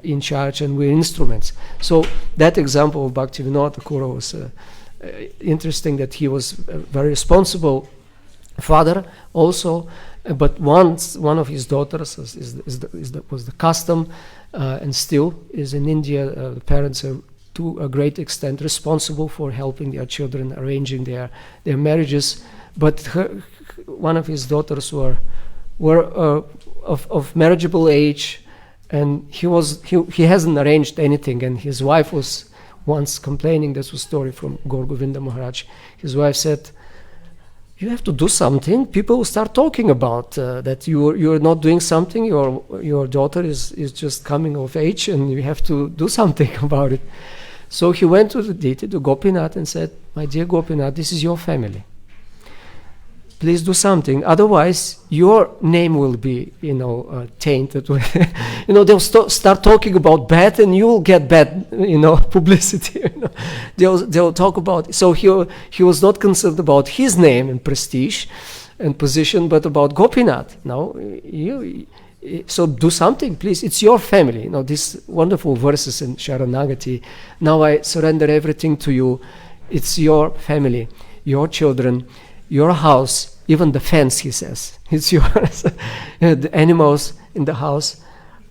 Speaker 1: in charge and we're instruments. So that example of Bhaktivinoda Thakur was interesting, that he was a very responsible father also, but once one of his daughters was the custom, and still is in India. The parents are to a great extent responsible for helping their children, arranging their marriages. But one of his daughters were were of marriageable age, and he hasn't arranged anything, and his wife was once complaining. That's a story from Gaur Govinda Maharaj. His wife said, "You have to do something. People will start talking about that you're not doing something. Your daughter is just coming of age, and you have to do something about it." So he went to the deity, to Gopinath, and said, "My dear Gopinath, this is your family. Please do something. Otherwise, your name will be, tainted. They'll start talking about bad, and you will get bad, publicity. They'll talk about." So he was not concerned about his name and prestige and position, but about Gopinath. Now, so do something, please. It's your family. These wonderful verses in Sharanagati. Now I surrender everything to you. It's your family, your children, your house, even the fence, he says. It's yours. The animals in the house.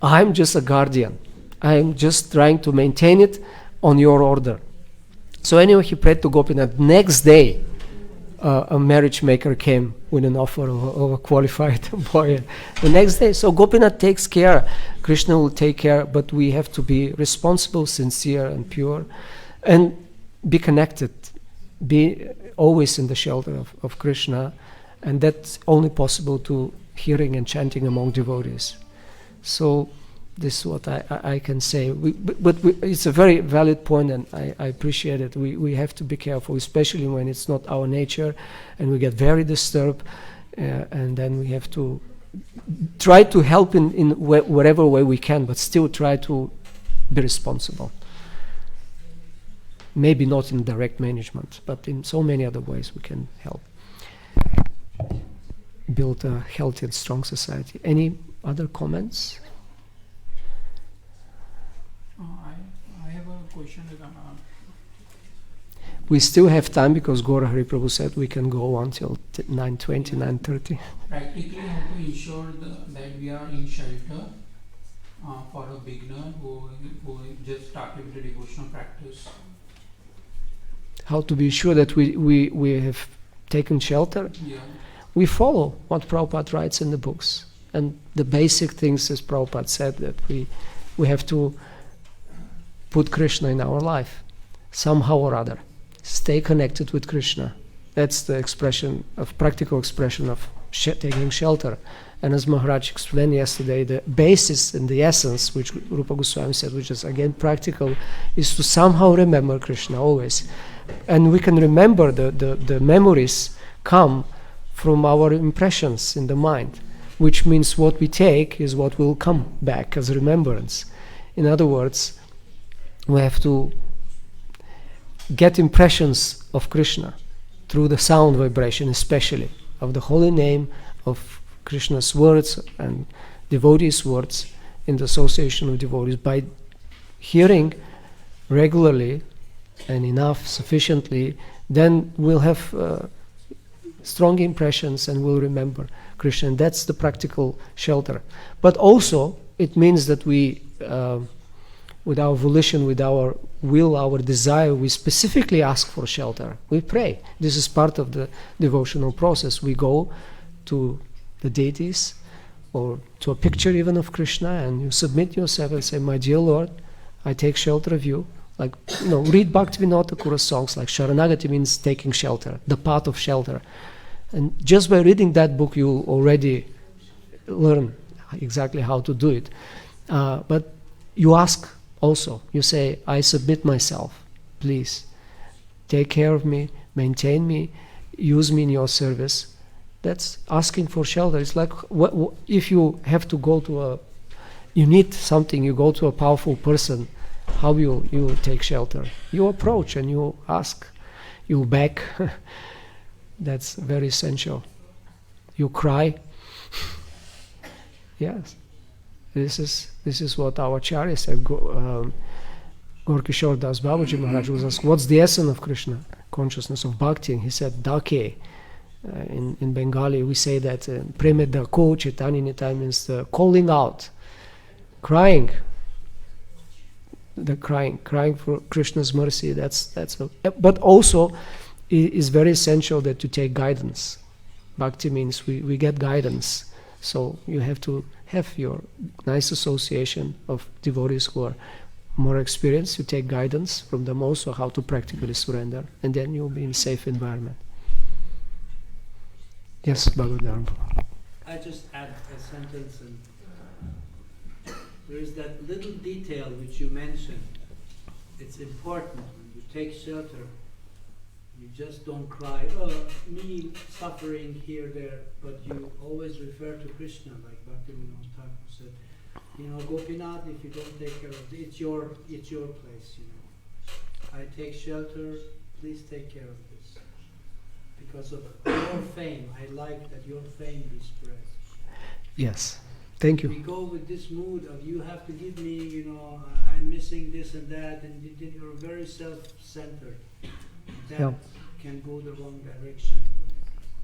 Speaker 1: I'm just a guardian. I'm just trying to maintain it on your order. So anyway, he prayed to Gopinath. Next day, a marriage maker came with an offer of a qualified boy. The next day, so Gopinath takes care. Krishna will take care, but we have to be responsible, sincere, and pure, and be connected. Be always in the shelter of Krishna, and that's only possible to hearing and chanting among devotees. So this is what I can say. But it's a very valid point, and I appreciate it. We have to be careful, especially when it's not our nature, and we get very disturbed, and then we have to try to help in whatever way we can, but still try to be responsible. Maybe not in direct management, but in so many other ways we can help build a healthy and strong society. Any other comments?
Speaker 4: I have a question.
Speaker 1: We still have time because Gaura Hari Prabhu said we can go until 9:20, 9:30.
Speaker 4: Practically, how to ensure that we are in shelter for a beginner who just started with the devotional practice?
Speaker 1: How to be sure that we have taken shelter?
Speaker 4: Yeah.
Speaker 1: We follow what Prabhupada writes in the books. And the basic things, as Prabhupada said, that we have to put Krishna in our life, somehow or other. Stay connected with Krishna. That's the practical expression of taking shelter. And as Maharaj explained yesterday, the basis and the essence, which Rupa Goswami said, which is again practical, is to somehow remember Krishna always. And we can remember the memories come from our impressions in the mind, which means what we take is what will come back as remembrance. In other words, we have to get impressions of Krishna through the sound vibration, especially of the holy name, of Krishna's words and devotees' words in the association with devotees. By hearing regularly and enough, sufficiently, then we'll have strong impressions and we'll remember Krishna. And that's the practical shelter. But also, it means that we, with our volition, with our will, our desire, we specifically ask for shelter. We pray. This is part of the devotional process. We go to the deities or to a picture even of Krishna, and you submit yourself and say, "My dear Lord, I take shelter of you." Like, read Bhaktivinoda Thakura's songs, like Sharanagati means taking shelter, the path of shelter. And just by reading that book, you already learn exactly how to do it. But you ask also, you say, "I submit myself, please. Take care of me, maintain me, use me in your service." That's asking for shelter. It's like if you have to go you need something, you go to a powerful person, how you take shelter? You approach and you ask, you beg. That's very essential. You cry. Yes. This is what our Acharya said. Gorkishore Das Babaji Maharaj was asked, "What's the essence of Krishna consciousness, of bhakti?" And he said, "Dake." In Bengali we say that Preme Dako Chaitanya Nitai means the calling out, crying. The crying for Krishna's mercy. But also it is very essential that you take guidance. Bhakti means we get guidance So you have to have your nice association of devotees who are more experienced. You take guidance from them also how to practically surrender, and then you'll be in a safe environment. Yes, Bhagavad.
Speaker 5: I just add a sentence, and there is that little detail which you mentioned. It's important when you take shelter. You just don't cry, oh, me suffering here, there, but you always refer to Krishna, like Bhaktivinoda Thakur said. You know, Gopinath, if you don't take care of it, it's your place, you know. I take shelter, please take care of this. Because of your fame, I like that your fame be spread.
Speaker 1: Yes, thank you.
Speaker 5: We go with this mood of you have to give me, you know, I'm missing this and that, and you're very self-centered. That can go the wrong direction.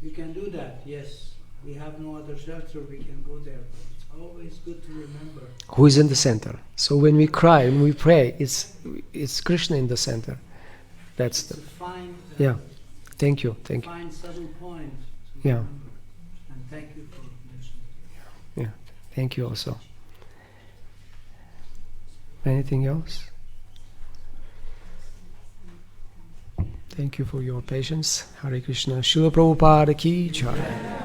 Speaker 5: You can do that, yes. We have no other shelter, we can go there. But it's always good to remember
Speaker 1: Who is in the center. So when we cry, when we pray, it's Krishna in the center. That's
Speaker 5: it's a fine,
Speaker 1: yeah. Thank you, thank you.
Speaker 5: fine subtle point to
Speaker 1: Yeah.
Speaker 5: remember. And thank you for mentioning.
Speaker 1: Yeah, thank you also. Anything else? Thank you for your patience. Hare Krishna. Srila Prabhupada ki jai.